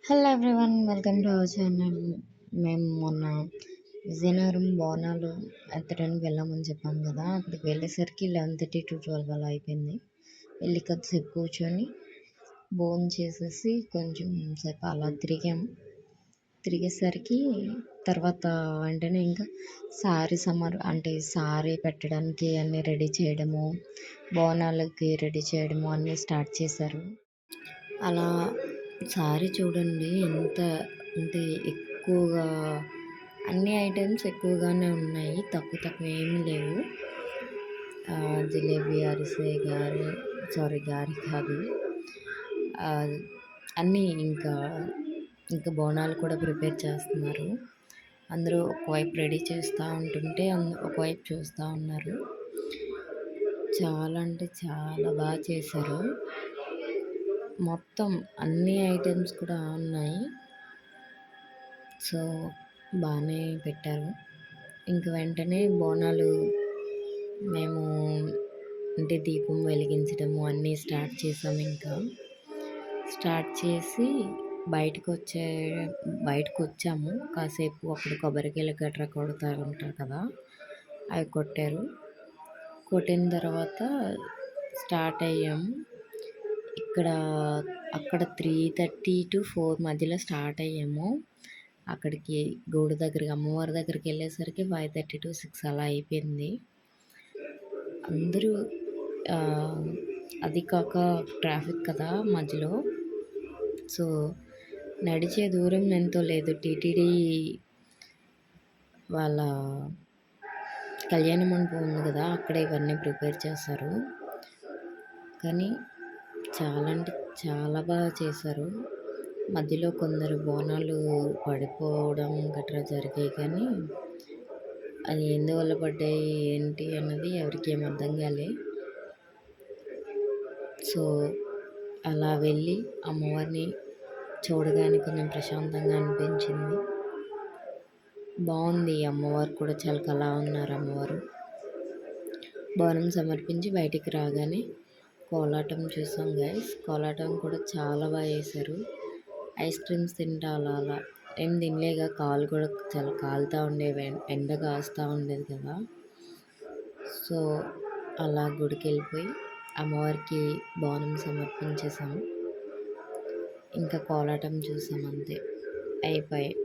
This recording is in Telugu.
Hello everyone, welcome to our channel. మేము మొన్న విజయనగరం బోనాలు ఎత్తడానికి వెళ్ళామని చెప్పాం కదా. అక్కడికి వెళ్ళేసరికి 11:30 to 12 అలా అయిపోయింది. వెళ్ళి కొద్దిసేపు కూర్చొని భోజనం చేసేసి కొంచెం సేపు అలా తిరిగేసరికి తర్వాత వెంటనే ఇంకా సారీ పెట్టడానికి అన్నీ రెడీ చేయడము, బోనాలకి రెడీ చేయడము అన్నీ స్టార్ట్ చేశారు. అలా సారీ చూడండి ఎంత అంటే ఎక్కువగా అన్ని ఐటమ్స్ ఎక్కువగానే ఉన్నాయి, తక్కువ ఏమీ లేవు. జిలేబీ, అరిసె, గారె కాదు, అన్నీ ఇంకా బోనాలు కూడా ప్రిపేర్ చేస్తున్నారు. అందరూ ఒకవైపు రెడీ చేస్తూ ఉంటుంటే ఒకవైపు చూస్తూ ఉన్నారు. చాలా అంటే చాలా బాగా చేశారు. మొత్తం అన్ని ఐటమ్స్ కూడా ఉన్నాయి. సో బాగానే పెట్టారు. ఇంక వెంటనే బోనాలు మేము దీపం వెలిగించడము అన్నీ స్టార్ట్ చేసాము. ఇంకా స్టార్ట్ చేసి బయటకు వచ్చాము. కాసేపు అప్పుడు కొబ్బరికాయలు గట్రా కొడతా ఉంటారు కదా, అవి కొట్టారు. కొట్టిన తర్వాత స్టార్ట్ అయ్యాము. అక్కడ 3:30 to 4 మధ్యలో స్టార్ట్ అయ్యాము. అక్కడికి గూడు దగ్గరికి, అమ్మవారి దగ్గరికి వెళ్ళేసరికి 5:30 to 6 అలా అయిపోయింది. అందరూ అది కాక ట్రాఫిక్ కదా మధ్యలో. సో నడిచే దూరం ఎంతో లేదు. టీటీడీ వాళ్ళ కళ్యాణ మండపం ఉంది కదా, అక్కడ ఇవన్నీ ప్రిపేర్ చేస్తారు. కానీ చాలా అంటే చాలా బాగా చేశారు. మధ్యలో కొందరు బోనాలు పడిపోవడం గట్రా జరిగాయి, కానీ అది ఎందువల్ల పడ్డాయి ఏంటి అన్నది ఎవరికి ఏం అర్థం కాలే. సో అలా వెళ్ళి అమ్మవారిని చూడగానే కొంచెం ప్రశాంతంగా అనిపించింది. బాగుంది. అమ్మవారు కూడా చాలా కళగా ఉన్నారు. అమ్మవారు బోనం సమర్పించి బయటికి రాగానే కోలాటం చూసాం గైస్. కోలాటం కూడా చాలా బాగా చేశారు. ఐస్ క్రీమ్స్ తింటా అలా ఏం తినలేక కాలు కూడా చాలా కాలుతూ ఉండేవి, ఎండ కాస్తూ ఉండేది కదా. సో అలా గుడికి వెళ్ళిపోయి అమ్మవారికి బోనం సమర్పించేసాము. ఇంకా కోలాటం చూసాం, అంతే అయిపోయాయి.